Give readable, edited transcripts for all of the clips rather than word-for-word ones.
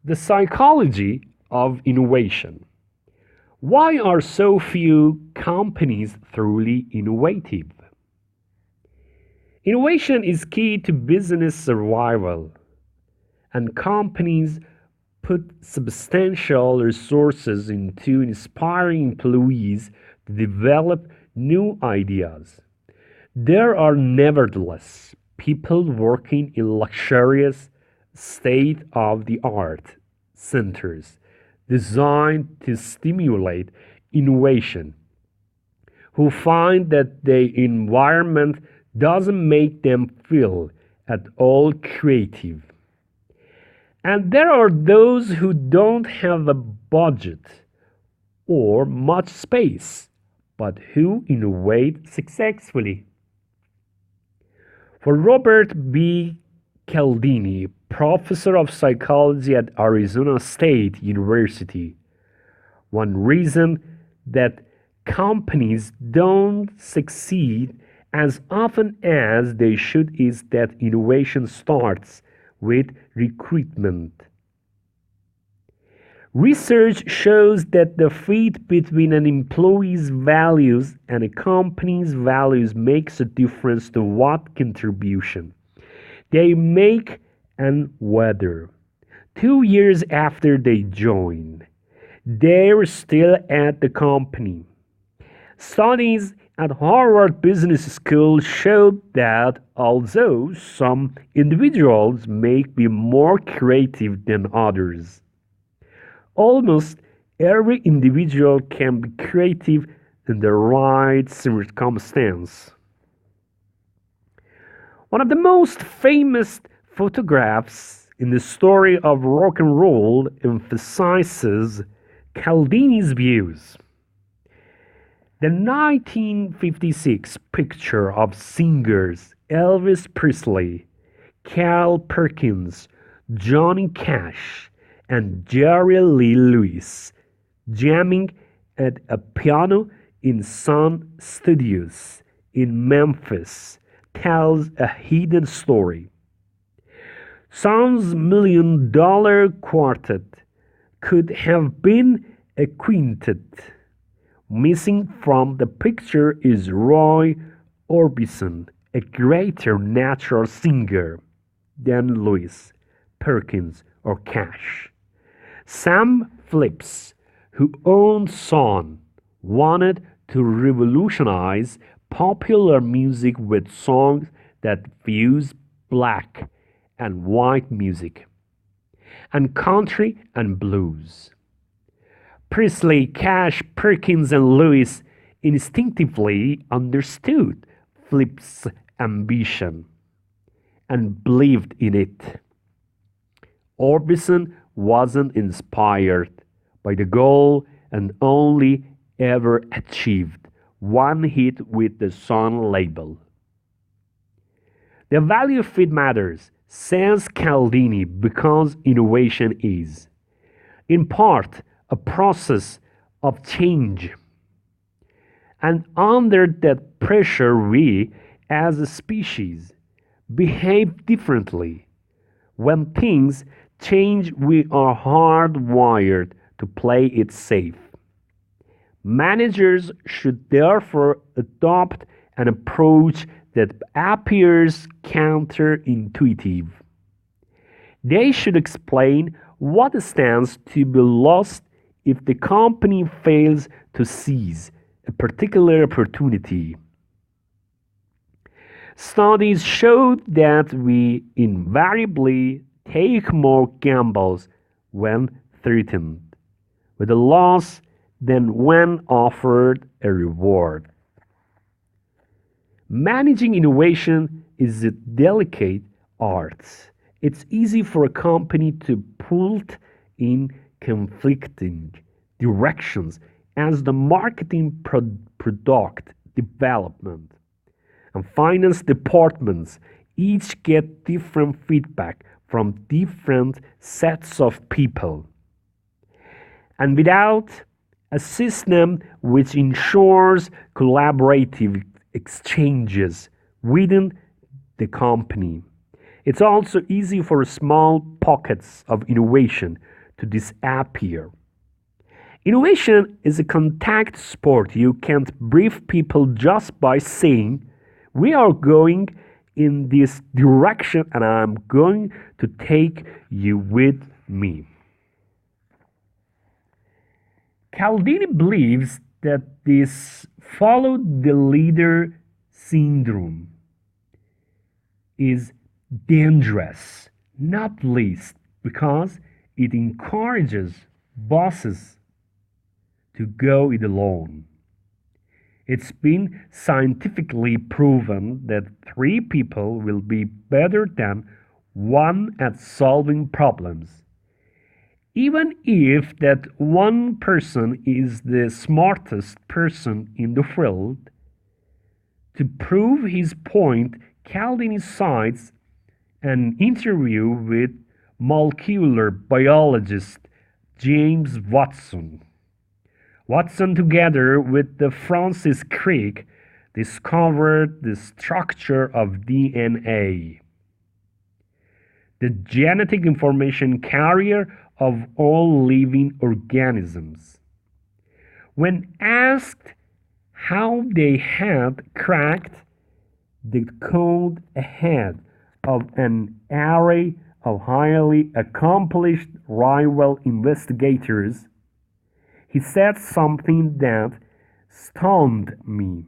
The psychology of innovation. Why are so few companies truly innovative? Innovation is key to business survival, and companies put substantial resources into inspiring employees to develop new ideas. There are nevertheless people working in luxurious, state-of-the-art centers designed to stimulate innovation, who find that the environment doesn't make them feel at all creative. And there are those who don't have a budget or much space, but who innovate successfully. For Robert B. Cialdini, professor of psychology at Arizona State University, one reason that companies don't succeed as often as they should is that innovation starts with recruitment. Research shows that the fit between an employee's values and a company's values makes a difference to what contribution they make and whether, 2 years after they join, they're still at the company. Studies at Harvard Business School showed that although some individuals may be more creative than others, almost every individual can be creative in the right circumstance. One of the most famous photographs in the story of rock and roll emphasizes Cialdini's views. The 1956 picture of singers Elvis Presley, Carl Perkins, Johnny Cash, and Jerry Lee Lewis jamming at a piano in Sun Studios in Memphis tells a hidden story. Sun's $1 million quartet could have been a quintet. Missing from the picture is Roy Orbison, a greater natural singer than Lewis, Perkins, or Cash. Sam Phillips, who owned Sun, wanted to revolutionize popular music with songs that fuse black and white music, and country and blues. Presley, Cash, Perkins, and Lewis instinctively understood Phillips' ambition and believed in it. Orbison wasn't inspired by the goal and only ever achieved one hit with the Sun label. The value fit matters, says Cialdini, because innovation is, in part, a process of change. And under that pressure, we, as a species, behave differently. When things change, we are hardwired to play it safe. Managers should therefore adopt an approach that appears counterintuitive. They should explain what stands to be lost if the company fails to seize a particular opportunity. Studies showed that we invariably take more gambles when threatened with a loss than when offered a reward. Managing innovation is a delicate art. It's easy for a company to pull in conflicting directions as the marketing, product development, and finance departments each get different feedback from different sets of people. And without a system which ensures collaborative exchanges within the company, It's also easy for small pockets of innovation to disappear. Innovation is a contact sport. You can't brief people just by saying, we are going in this direction and I'm going to take you with me. Cialdini believes that this follow the leader syndrome is dangerous, not least because it encourages bosses to go it alone. It's been scientifically proven that 3 people will be better than 1 at solving problems, even if that one person is the smartest person in the field. To prove his point, Cialdini cites an interview with molecular biologist James Watson. Watson, together with the Francis Crick, discovered the structure of DNA, the genetic information carrier of all living organisms. When asked how they had cracked the code ahead of an array of highly accomplished rival investigators, he said something that stunned me.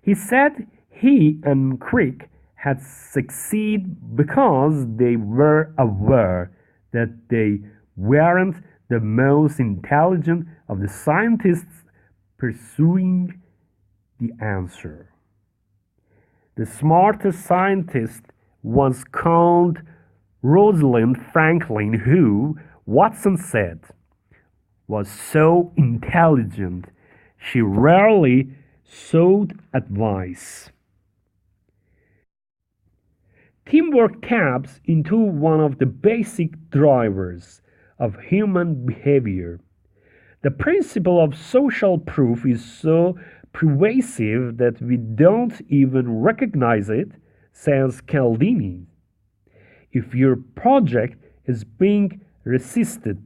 He said he and Crick had succeeded because they were aware that they weren't the most intelligent of the scientists pursuing the answer. The smartest scientist was called Rosalind Franklin, who, Watson said, was so intelligent she rarely sought advice. Teamwork taps into one of the basic drivers of human behavior. The principle of social proof is so pervasive that we don't even recognize it, says Cialdini. If your project is being resisted,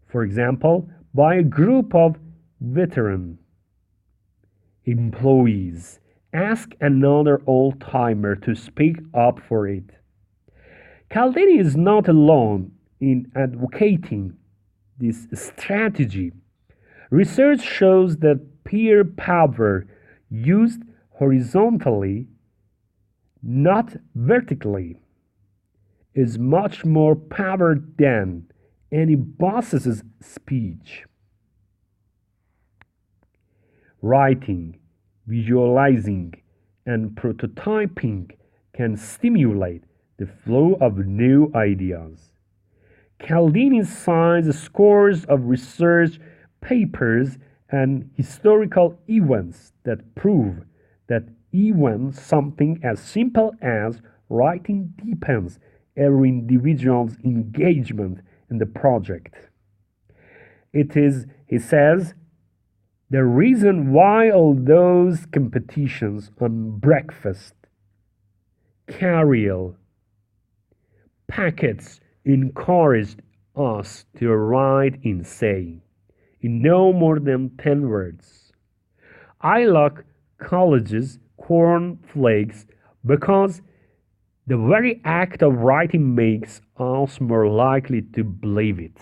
for example, by a group of veteran employees, ask another old-timer to speak up for it. Cialdini is not alone in advocating this strategy. Research shows that peer power used horizontally, not vertically, is much more power than any boss's speech. Writing, visualizing, and prototyping can stimulate the flow of new ideas. Cialdini cites scores of research papers and historical events that prove that even something as simple as writing depends every individual's engagement in the project. It is, he says, the reason why all those competitions on breakfast, cereal, packets encouraged us to write in no more than 10 words. I like college's corn flakes because the very act of writing makes us more likely to believe it.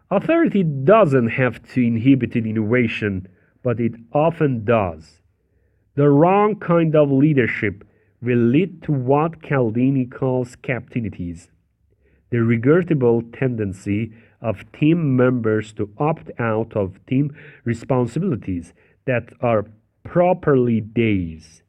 Authority doesn't have to inhibit innovation, but it often does. The wrong kind of leadership will lead to what Cialdini calls captainities, the regrettable tendency of team members to opt out of team responsibilities that are properly theirs.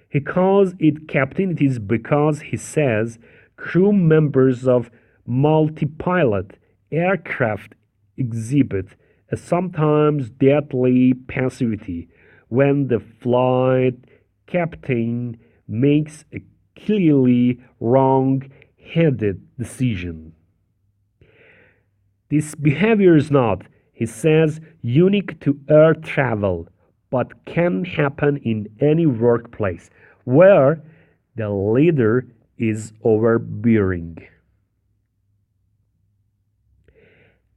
He calls it captainities because, he says, crew members of multi-pilot aircraft exhibit a sometimes deadly passivity when the flight captain makes a clearly wrong-headed decision. This behavior is not, he says, unique to air travel, but can happen in any workplace where the leader is overbearing.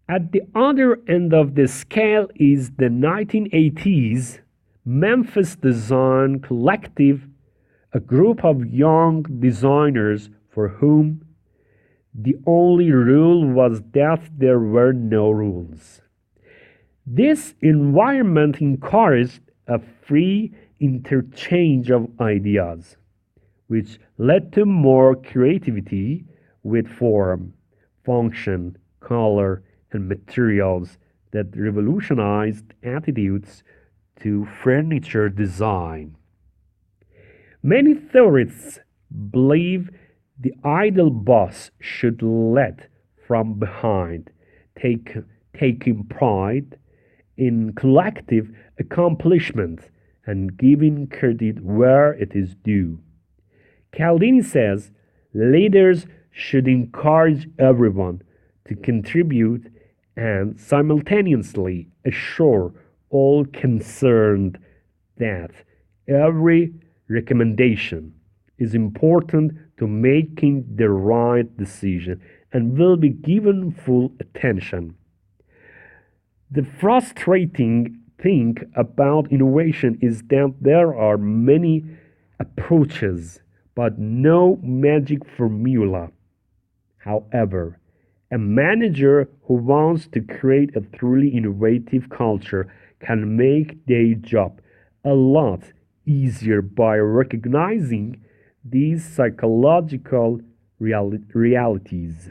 At the other end of the scale is the 1980s Memphis Design Collective, a group of young designers for whom the only rule was that there were no rules. This environment encouraged a free interchange of ideas, which led to more creativity with form, function, color, and materials that revolutionized attitudes to furniture design. Many theorists believe the ideal boss should lead from behind, taking pride in collective accomplishment and giving credit where it is due. Cialdini says leaders should encourage everyone to contribute and simultaneously assure all concerned that every recommendation is important to making the right decision and will be given full attention. The frustrating thing about innovation is that there are many approaches but no magic formula. However, a manager who wants to create a truly innovative culture can make their job a lot easier by recognizing these psychological realities.